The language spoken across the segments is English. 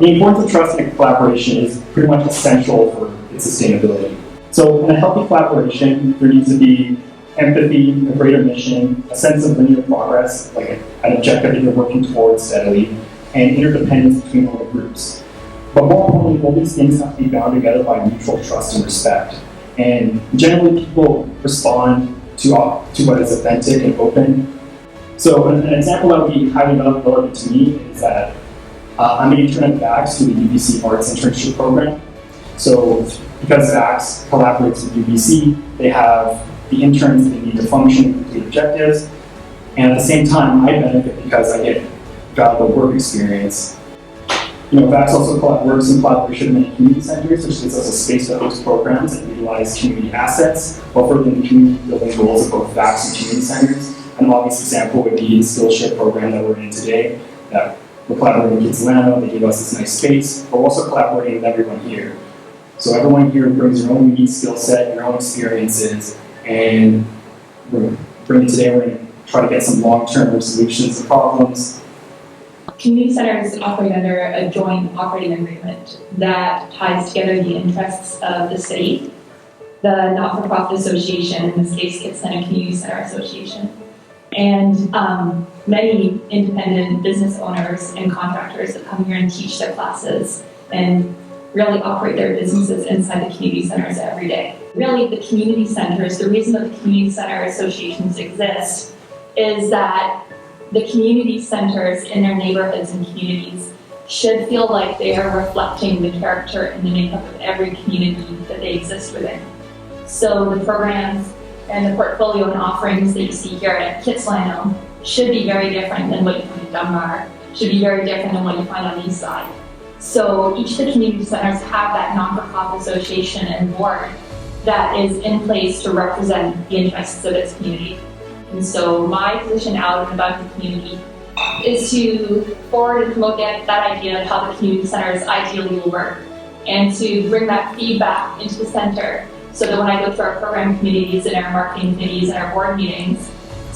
The importance of trust and collaboration is pretty much essential for its sustainability. So in a healthy collaboration, there needs to be empathy, a greater mission, a sense of linear progress, like an objective that you're working towards steadily, and interdependence between all the groups. But more importantly, all these things have to be bound together by mutual trust and respect. And generally, people respond to what is authentic and open. So an example that would be highly relevant to me is that I'm an intern at VAX through the UBC Arts Internship Program. So because VAX collaborates with UBC, they have the interns that need to function and complete objectives. And at the same time, I benefit because I get valuable work experience. VAX also works in collaboration with many community centers, which gives us a space to host programs that utilize community assets, while furthering the community building goals of both VAX and community centers. An obvious example would be the SkillShare program that we're in today. That we're collaborating with Kids they give us this nice space, but we're also collaborating with everyone here. So everyone here brings their own unique skill set, their own experiences, and we're going to try to get some long-term solutions to problems. Community centers operate under a joint operating agreement that ties together the interests of the city, the not-for-profit association, in this case, Kids Community Center Association, and many independent business owners and contractors that come here and teach their classes and really operate their businesses inside the community centers every day. Really, the community centers, the reason that the community center associations exist is that the community centers in their neighborhoods and communities should feel like they are reflecting the character and the makeup of every community that they exist within. So the programs and the portfolio and offerings that you see here at Kitsilano should be very different than what you find in Dunbar, should be very different than what you find on the east side. So each of the community centers have that non-for-profit association and board that is in place to represent the interests of its community. And so my position out and about the community is to forward and promote that idea of how the community centers ideally will work, and to bring that feedback into the center so that when I go to our program committees and our marketing committees and our board meetings,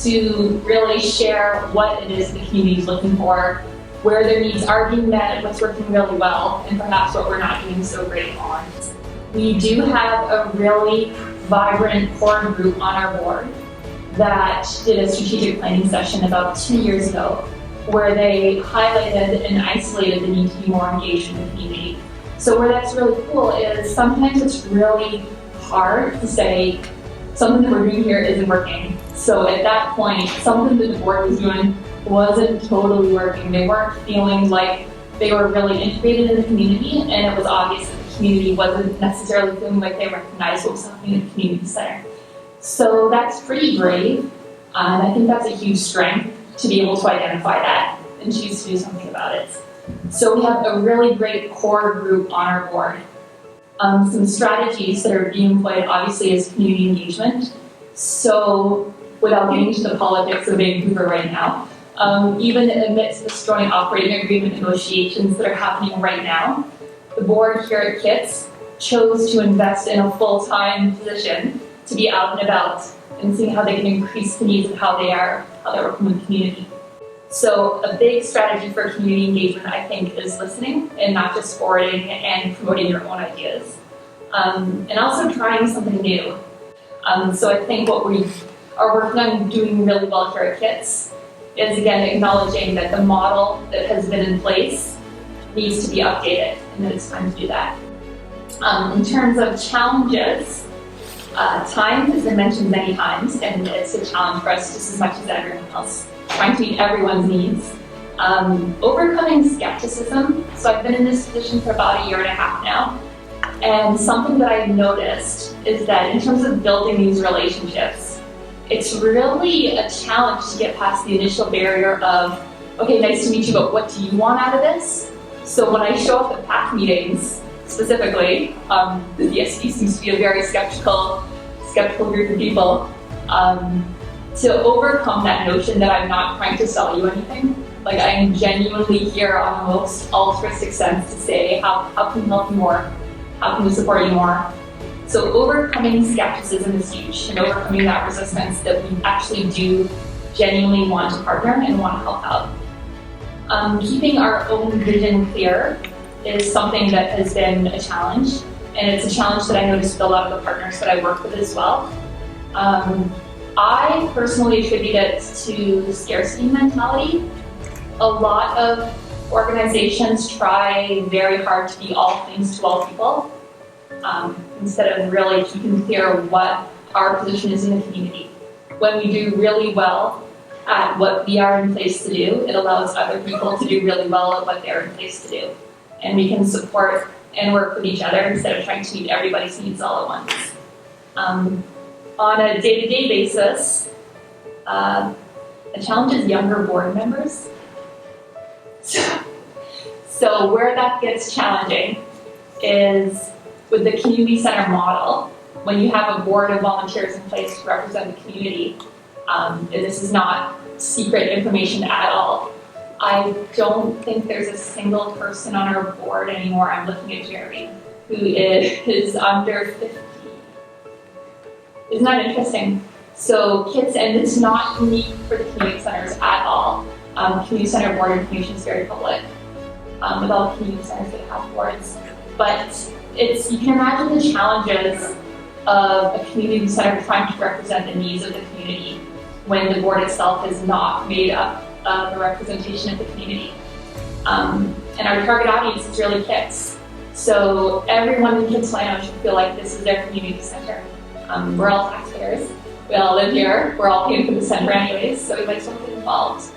to really share what it is the community is looking for, where their needs are being met, what's working really well, and perhaps what we're not doing so great on. We do have a really vibrant core group on our board that did a strategic planning session about 2 years ago, where they highlighted and isolated the need to be more engaged in the community. So where that's really cool is sometimes it's really hard to say something that we're doing here isn't working. So at that point, something that the board was doing wasn't totally working. They weren't feeling like they were really integrated in the community, and it was obvious that the community wasn't necessarily feeling like they recognized what was happening in the community center. So that's pretty brave, and I think that's a huge strength to be able to identify that and choose to do something about it. So we have a really great core group on our board. Some strategies that are being employed obviously is community engagement. So without getting into the politics of Vancouver right now, even amidst the joint operating agreement negotiations that are happening right now, the board here at KITS chose to invest in a full-time position to be out and about and seeing how they can increase the needs of how they're working with the community. So a big strategy for community engagement, I think, is listening and not just forwarding and promoting your own ideas. And also trying something new. So I think what we are working on doing really well here at KITS is, again, acknowledging that the model that has been in place needs to be updated, and that it's time to do that. In terms of challenges, time has been mentioned many times, and it's a challenge for us just as much as everyone else, trying to meet everyone's needs. Overcoming skepticism. So I've been in this position for about 1.5 years now, and something that I've noticed is that in terms of building these relationships, it's really a challenge to get past the initial barrier of, okay, nice to meet you, but what do you want out of this? So when I show up at PAC meetings, specifically, the DSP seems to be a very skeptical group of people. To overcome that notion that I'm not trying to sell you anything, like I am genuinely here on the most altruistic sense to say, how can we help you more? How can we support you more? So overcoming skepticism is huge, and overcoming that resistance that we actually do genuinely want to partner and want to help out. Keeping our own vision clear is something that has been a challenge, and it's a challenge that I noticed with a lot of the partners that I work with as well. I personally attribute it to scarcity mentality. A lot of organizations try very hard to be all things to all people, instead of really keeping clear what our position is in the community. When we do really well at what we are in place to do, it allows other people to do really well at what they're in place to do. And we can support and work with each other instead of trying to meet everybody's needs all at once. On a day-to-day basis, the challenge is younger board members. So where that gets challenging is with the community center model, when you have a board of volunteers in place to represent the community. And this is not secret information at all. I don't think there's a single person on our board anymore, I'm looking at Jeremy, who is under 50. Isn't that interesting? So kids, and it's not unique for the community centers at all. Community center board information is very public with all the community centers that have boards. But you can imagine the challenges of a community center trying to represent the needs of the community when the board itself is not made up of a representation of the community. And our target audience is really kids. So everyone in Kitsilano should feel like this is their community center. We're all taxpayers. We all live here. We're all paying for the center anyways, so we'd like to get involved.